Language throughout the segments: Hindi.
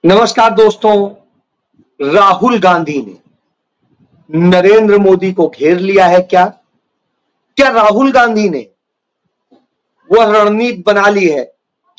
नमस्कार दोस्तों। राहुल गांधी ने नरेंद्र मोदी को घेर लिया है। क्या राहुल गांधी ने वह रणनीति बना ली है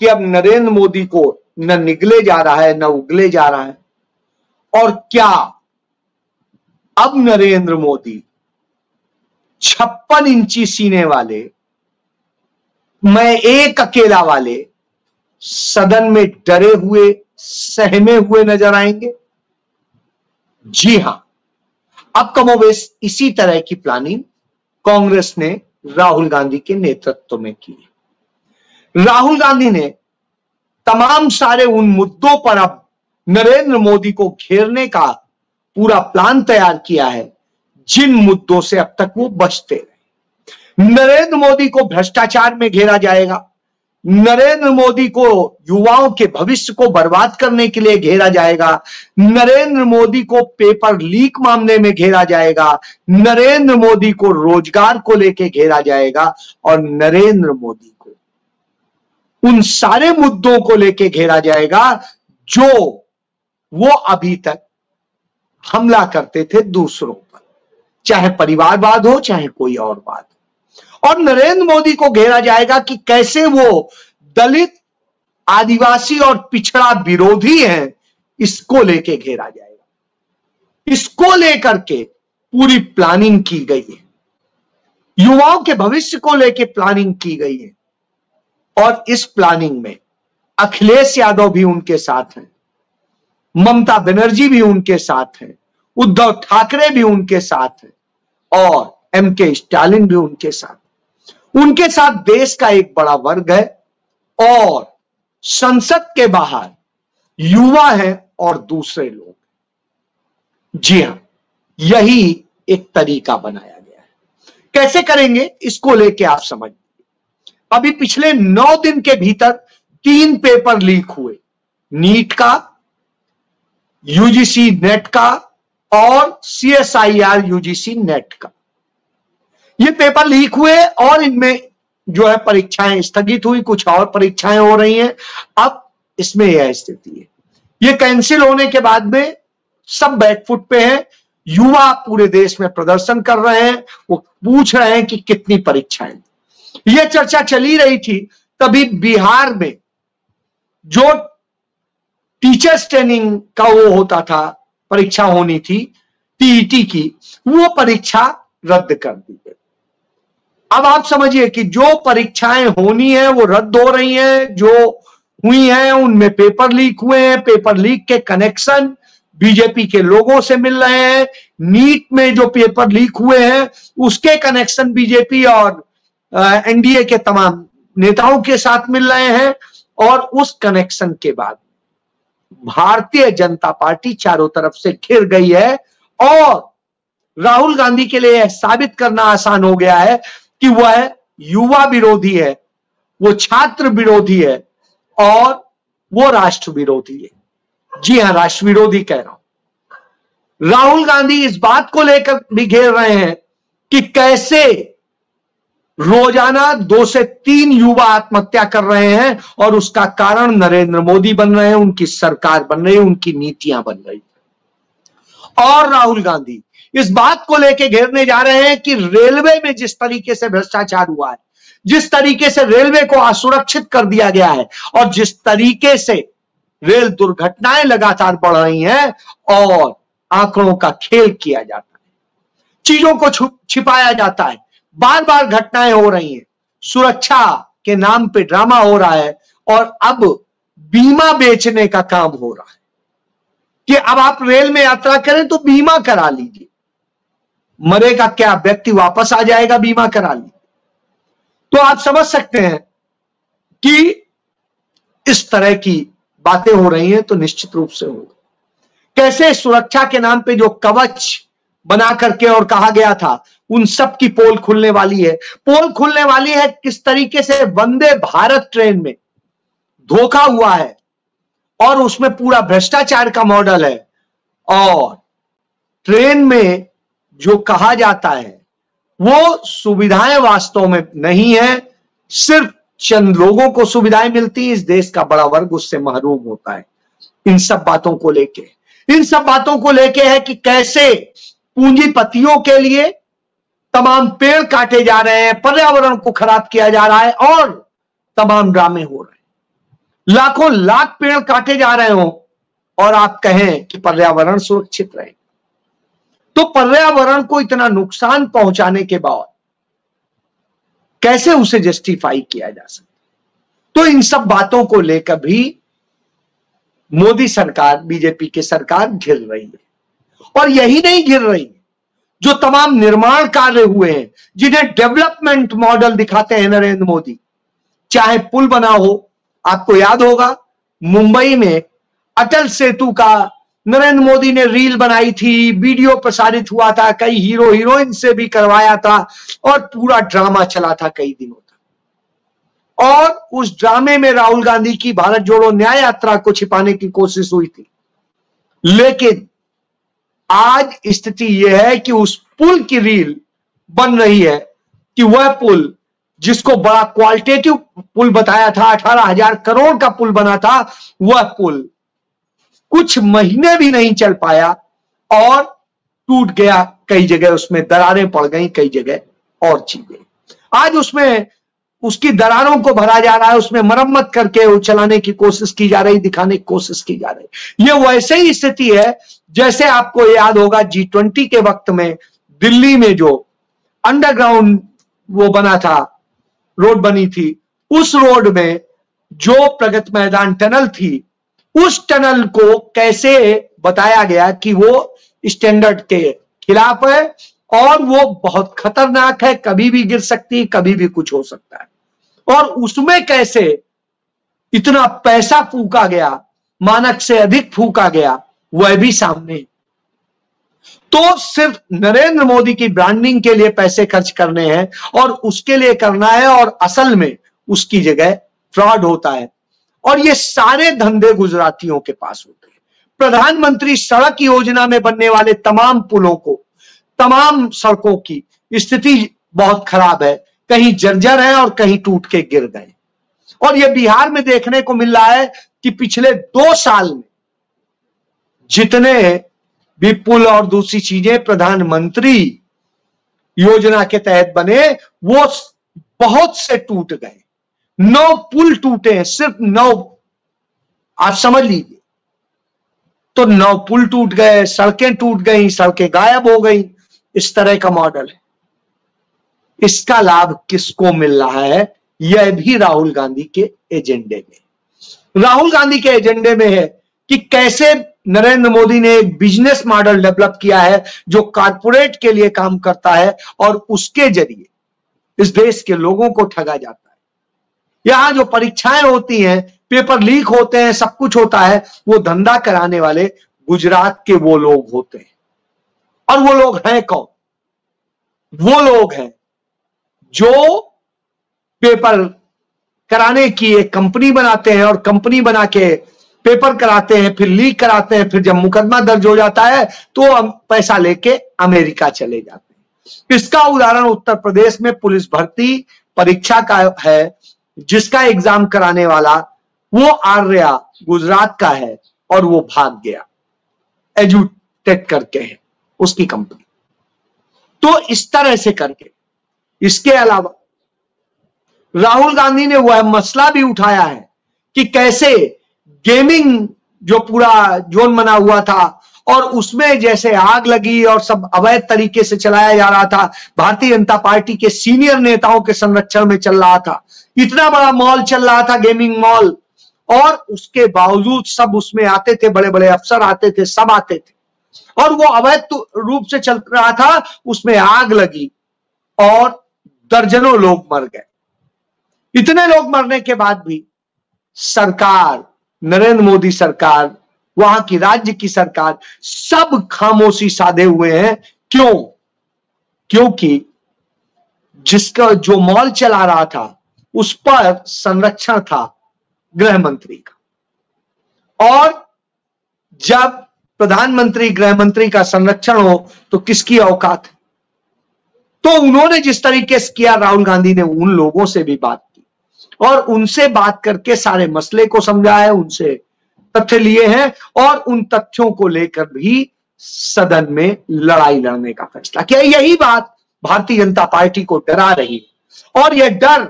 कि अब नरेंद्र मोदी को न निगले जा रहा है न उगले जा रहा है? और क्या अब नरेंद्र मोदी 56 इंची सीने वाले, मैं एक अकेला वाले सदन में डरे हुए, सहमे हुए नजर आएंगे? जी हां, अब कमोबेश इसी तरह की प्लानिंग कांग्रेस ने राहुल गांधी के नेतृत्व में की है। राहुल गांधी ने तमाम सारे उन मुद्दों पर अब नरेंद्र मोदी को घेरने का पूरा प्लान तैयार किया है जिन मुद्दों से अब तक वो बचते रहे। नरेंद्र मोदी को भ्रष्टाचार में घेरा जाएगा, नरेंद्र मोदी को युवाओं के भविष्य को बर्बाद करने के लिए घेरा जाएगा, नरेंद्र मोदी को पेपर लीक मामले में घेरा जाएगा, नरेंद्र मोदी को रोजगार को लेकर घेरा जाएगा और नरेंद्र मोदी को उन सारे मुद्दों को लेकर घेरा जाएगा जो वो अभी तक हमला करते थे दूसरों पर, चाहे परिवारवाद हो चाहे कोई और बात। और नरेंद्र मोदी को घेरा जाएगा कि कैसे वो दलित, आदिवासी और पिछड़ा विरोधी हैं, इसको लेके घेरा जाएगा। इसको लेकर के पूरी प्लानिंग की गई है, युवाओं के भविष्य को लेके प्लानिंग की गई है। और इस प्लानिंग में अखिलेश यादव भी उनके साथ हैं, ममता बनर्जी भी उनके साथ हैं, उद्धव ठाकरे भी उनके साथ हैं और एमके स्टालिन भी उनके साथ देश का एक बड़ा वर्ग है और संसद के बाहर युवा हैं और दूसरे लोग। जी हां, यही एक तरीका बनाया गया है। कैसे करेंगे इसको लेके आप समझ। अभी पिछले 9 दिन के भीतर 3 पेपर लीक हुए, नीट का, यूजीसी नेट का और सीएसआईआर यूजीसी नेट का। ये पेपर लीक हुए और इनमें जो है परीक्षाएं स्थगित हुई, कुछ और परीक्षाएं हो रही हैं। अब इसमें यह स्थिति है, ये कैंसिल होने के बाद में सब बैकफुट पे हैं। युवा पूरे देश में प्रदर्शन कर रहे हैं, वो पूछ रहे हैं कि कितनी परीक्षाएं। ये चर्चा चली रही थी तभी बिहार में जो टीचर्स ट्रेनिंग का वो होता था, परीक्षा होनी थी टीईटी की, वो परीक्षा रद्द कर दी गई। अब आप समझिए कि जो परीक्षाएं होनी है वो रद्द हो रही हैं, जो हुई हैं उनमें पेपर लीक हुए हैं, पेपर लीक के कनेक्शन बीजेपी के लोगों से मिल रहे हैं। नीट में जो पेपर लीक हुए हैं उसके कनेक्शन बीजेपी और एनडीए के तमाम नेताओं के साथ मिल रहे हैं। और उस कनेक्शन के बाद भारतीय जनता पार्टी चारों तरफ से घिर गई है और राहुल गांधी के लिए साबित करना आसान हो गया है कि वह युवा विरोधी है, वो छात्र विरोधी है और वो राष्ट्र विरोधी है। जी हां, राष्ट्र विरोधी कह रहा हूं। राहुल गांधी इस बात को लेकर भी घेर रहे हैं कि कैसे रोजाना 2 से 3 युवा आत्महत्या कर रहे हैं और उसका कारण नरेंद्र मोदी बन रहे हैं, उनकी सरकार बन रही है, उनकी नीतियां बन रही है। और राहुल गांधी इस बात को लेकर घेरने जा रहे हैं कि रेलवे में जिस तरीके से भ्रष्टाचार हुआ है, जिस तरीके से रेलवे को असुरक्षित कर दिया गया है और जिस तरीके से रेल दुर्घटनाएं लगातार बढ़ रही हैं और आंकड़ों का खेल किया जाता है, चीजों को छिपाया जाता है, बार बार घटनाएं हो रही हैं, सुरक्षा के नाम पे ड्रामा हो रहा है और अब बीमा बेचने का काम हो रहा है कि अब आप रेल में यात्रा करें तो बीमा करा लीजिए, मरेगा क्या व्यक्ति वापस आ जाएगा, बीमा करा लीजिए। तो आप समझ सकते हैं कि इस तरह की बातें हो रही हैं तो निश्चित रूप से होगा। कैसे सुरक्षा के नाम पे जो कवच बना करके और कहा गया था उन सब की पोल खुलने वाली है। पोल खुलने वाली है किस तरीके से वंदे भारत ट्रेन में धोखा हुआ है और उसमें पूरा भ्रष्टाचार का मॉडल है और ट्रेन में जो कहा जाता है वो सुविधाएं वास्तव में नहीं है, सिर्फ चंद लोगों को सुविधाएं मिलती हैं, इस देश का बड़ा वर्ग उससे महरूम होता है। इन सब बातों को लेके, इन सब बातों को लेके है कि कैसे पूंजीपतियों के लिए तमाम पेड़ काटे जा रहे हैं, पर्यावरण को खराब किया जा रहा है और तमाम ड्रामे हो रहे हैं। लाखों लाख पेड़ काटे जा रहे हो और आप कहें कि पर्यावरण सुरक्षित रहे। तो पर्यावरण को इतना नुकसान पहुंचाने के बाद कैसे उसे जस्टिफाई किया जा सकता? तो इन सब बातों को लेकर भी मोदी सरकार, बीजेपी की सरकार घिर रही है। और यही नहीं घिर रही है, जो तमाम निर्माण कार्य हुए हैं, जिन्हें डेवलपमेंट मॉडल दिखाते हैं नरेंद्र मोदी, चाहे पुल बना हो, आपको याद होगा मुंबई में अटल सेतु का नरेंद्र मोदी ने रील बनाई थी, वीडियो प्रसारित हुआ था, कई हीरो हीरोइन से भी करवाया था और पूरा ड्रामा चला था कई दिनों तक। और उस ड्रामे में राहुल गांधी की भारत जोड़ो न्याय यात्रा को छिपाने की कोशिश हुई थी। लेकिन आज स्थिति यह है कि उस पुल की रील बन रही है कि वह पुल, जिसको बड़ा क्वालिटेटिव पुल बताया था, 18,000 करोड़ का पुल बना था, वह पुल कुछ महीने भी नहीं चल पाया और टूट गया। कई जगह उसमें दरारें पड़ गई, कई जगह और चीजें। आज उसमें उसकी दरारों को भरा जा रहा है, उसमें मरम्मत करके वो चलाने की कोशिश की जा रही, दिखाने की कोशिश की जा रही। ये वैसे ही स्थिति है जैसे आपको याद होगा G20 के वक्त में दिल्ली में जो अंडरग्राउंड वो बना था, रोड बनी थी, उस रोड में जो प्रगति मैदान टनल थी, उस टनल को कैसे बताया गया कि वो स्टैंडर्ड के खिलाफ है और वो बहुत खतरनाक है, कभी भी गिर सकती है, कभी भी कुछ हो सकता है। और उसमें कैसे इतना पैसा फूका गया, मानक से अधिक फूका गया, वह भी सामने। तो सिर्फ नरेंद्र मोदी की ब्रांडिंग के लिए पैसे खर्च करने हैं और उसके लिए करना है, और असल में उसकी जगह फ्रॉड होता है। और ये सारे धंधे गुजरातियों के पास होते हैं। प्रधानमंत्री सड़क योजना में बनने वाले तमाम पुलों को, तमाम सड़कों की स्थिति बहुत खराब है, कहीं जर्जर है और कहीं टूट के गिर गए। और ये बिहार में देखने को मिल रहा है कि पिछले 2 साल में जितने भी पुल और दूसरी चीजें प्रधानमंत्री योजना के तहत बने, वो बहुत से टूट गए। 9 पुल टूटे हैं, सिर्फ 9, आप समझ लीजिए। तो 9 पुल टूट गए, सड़कें टूट गई, सड़कें गायब हो गई। इस तरह का मॉडल है। इसका लाभ किसको मिल रहा है? यह भी राहुल गांधी के एजेंडे में, राहुल गांधी के एजेंडे में है कि कैसे नरेंद्र मोदी ने एक बिजनेस मॉडल डेवलप किया है जो कारपोरेट के लिए काम करता है और उसके जरिए इस देश के लोगों को ठगा जाता है। यहां जो परीक्षाएं होती हैं, पेपर लीक होते हैं, सब कुछ होता है, वो धंधा कराने वाले गुजरात के वो लोग होते हैं। और वो लोग हैं कौन? वो लोग हैं जो पेपर कराने की एक कंपनी बनाते हैं और कंपनी बना के पेपर कराते हैं, फिर लीक कराते हैं, फिर जब मुकदमा दर्ज हो जाता है तो हम पैसा लेके अमेरिका चले जाते हैं। इसका उदाहरण उत्तर प्रदेश में पुलिस भर्ती परीक्षा का है, जिसका एग्जाम कराने वाला वो आर्या गुजरात का है और वो भाग गया, एजुटेक करके है उसकी कंपनी। तो इस तरह से करके, इसके अलावा राहुल गांधी ने वह मसला भी उठाया है कि कैसे गेमिंग जो पूरा जोन बना हुआ था और उसमें जैसे आग लगी और सब अवैध तरीके से चलाया जा रहा था, भारतीय जनता पार्टी के सीनियर नेताओं के संरक्षण में चल रहा था। इतना बड़ा मॉल चल रहा था, गेमिंग मॉल, और उसके बावजूद सब उसमें आते थे, बड़े बड़े अफसर आते थे, सब आते थे, और वो अवैध रूप से चल रहा था। उसमें आग लगी और दर्जनों लोग मर गए। इतने लोग मरने के बाद भी सरकार, नरेंद्र मोदी सरकार, वहां की राज्य की सरकार, सब खामोशी साधे हुए हैं। क्यों? क्योंकि जिसका जो मॉल चला रहा था उस पर संरक्षण था गृह मंत्री का, और जब प्रधानमंत्री गृह मंत्री का संरक्षण हो तो किसकी औकात है? तो उन्होंने जिस तरीके से किया, राहुल गांधी ने उन लोगों से भी बात की और उनसे बात करके सारे मसले को समझा है, उनसे तथ्य लिए हैं और उन तथ्यों को लेकर भी सदन में लड़ाई लड़ने का फैसला किया। यही बात भारतीय जनता पार्टी को डरा रही है और यह डर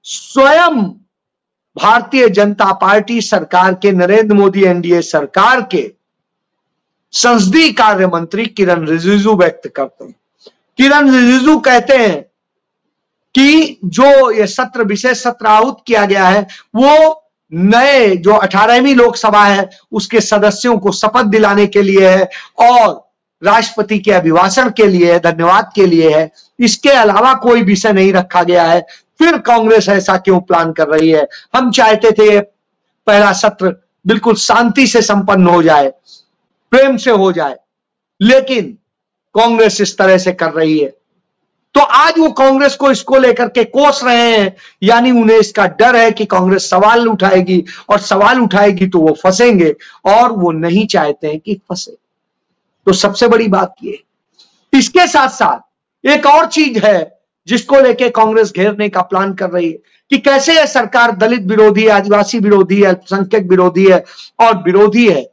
स्वयं भारतीय जनता पार्टी सरकार के, नरेंद्र मोदी एनडीए सरकार के संसदीय कार्य मंत्री किरण रिजिजू व्यक्त करते हैं। किरण रिजिजू कहते हैं कि जो ये सत्र, विशेष सत्र आहूत किया गया है, वो नए जो 18वीं लोकसभा है उसके सदस्यों को शपथ दिलाने के लिए है और राष्ट्रपति के अभिभाषण के लिए है, धन्यवाद के लिए है। इसके अलावा कोई विषय नहीं रखा गया है। फिर कांग्रेस ऐसा क्यों प्लान कर रही है? हम चाहते थे पहला सत्र बिल्कुल शांति से संपन्न हो जाए, प्रेम से हो जाए, लेकिन कांग्रेस इस तरह से कर रही है। तो आज वो कांग्रेस को इसको लेकर के कोस रहे हैं, यानी उन्हें इसका डर है कि कांग्रेस सवाल उठाएगी और सवाल उठाएगी तो वो फंसेंगे और वो नहीं चाहते हैं कि फंसे। तो सबसे बड़ी बात ये, इसके साथ साथ एक और चीज है जिसको लेके कांग्रेस घेरने का प्लान कर रही है कि कैसे यह सरकार दलित विरोधी है, आदिवासी विरोधी है, अल्पसंख्यक विरोधी है और विरोधी है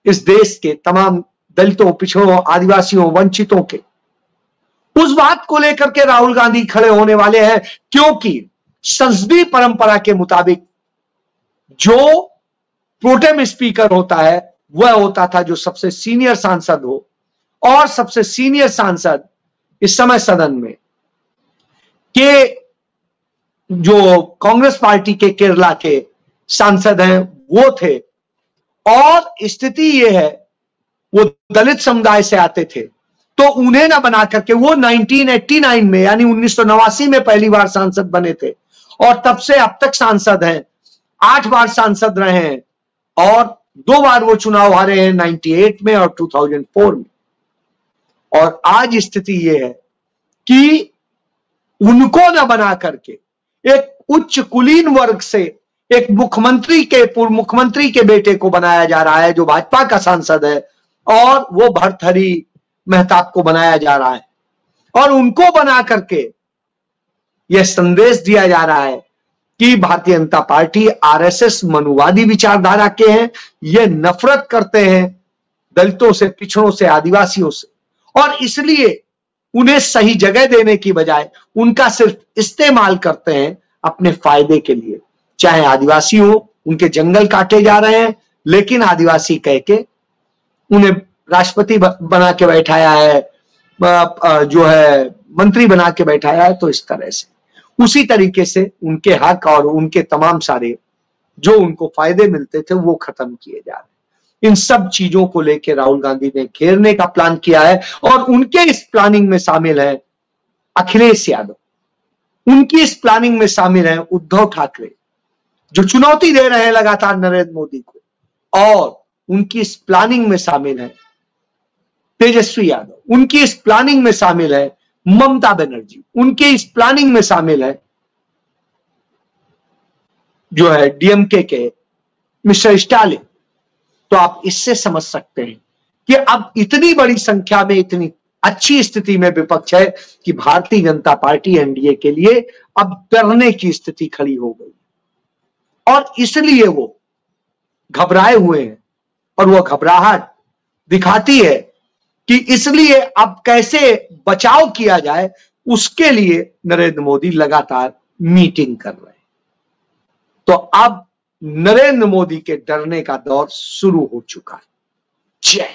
इस देश के तमाम दलितों, पिछड़ों, आदिवासियों, वंचितों के। उस बात को लेकर के राहुल गांधी खड़े होने वाले हैं, क्योंकि संसदीय परंपरा के मुताबिक जो प्रोटेम स्पीकर होता है वह होता था जो सबसे सीनियर सांसद हो, और सबसे सीनियर सांसद इस समय सदन में के जो कांग्रेस पार्टी के केरला के सांसद हैं वो थे। और स्थिति ये है, वो दलित समुदाय से आते थे, तो उन्हें ना बना करके वो 1989 में यानी 1989 में पहली बार सांसद बने थे और तब से अब तक सांसद हैं, 8 बार सांसद रहे हैं और 2 बार वो चुनाव हारे हैं, 98 में और 2004 में। और आज स्थिति ये है कि उनको न बना करके एक उच्च कुलीन वर्ग से एक मुख्यमंत्री के, पूर्व मुख्यमंत्री के बेटे को बनाया जा रहा है जो भाजपा का सांसद है, और वो भर्तृहरि मेहताब को बनाया जा रहा है। और उनको बना करके यह संदेश दिया जा रहा है कि भारतीय जनता पार्टी आरएसएस मनुवादी विचारधारा के हैं, ये नफरत करते हैं दलितों से, पिछड़ों से, आदिवासियों से, और इसलिए उन्हें सही जगह देने की बजाय उनका सिर्फ इस्तेमाल करते हैं अपने फायदे के लिए। चाहे आदिवासी हो, उनके जंगल काटे जा रहे हैं, लेकिन आदिवासी कह के उन्हें राष्ट्रपति बना के बैठाया है, जो है मंत्री बना के बैठाया है। तो इस तरह से उसी तरीके से उनके हक और उनके तमाम सारे जो उनको फायदे मिलते थे वो खत्म किए जा रहे हैं। इन सब चीजों को लेकर राहुल गांधी ने घेरने का प्लान किया है और उनके इस प्लानिंग में शामिल है अखिलेश यादव, उनकी इस प्लानिंग में शामिल है उद्धव ठाकरे जो चुनौती दे रहे हैं लगातार नरेंद्र मोदी को, और उनकी इस प्लानिंग में शामिल है तेजस्वी यादव, उनकी इस प्लानिंग में शामिल है ममता बनर्जी, उनके इस प्लानिंग में शामिल है जो है डीएमके के मिस्टर स्टालिन। तो आप इससे समझ सकते हैं कि अब इतनी बड़ी संख्या में, इतनी अच्छी स्थिति में विपक्ष है कि भारतीय जनता पार्टी एनडीए के लिए अब डरने की स्थिति खड़ी हो गई और इसलिए वो घबराए हुए हैं। और वो घबराहट दिखाती है कि इसलिए अब कैसे बचाव किया जाए उसके लिए नरेंद्र मोदी लगातार मीटिंग कर रहे हैं। तो अब नरेंद्र मोदी के डरने का दौर शुरू हो चुका है। जय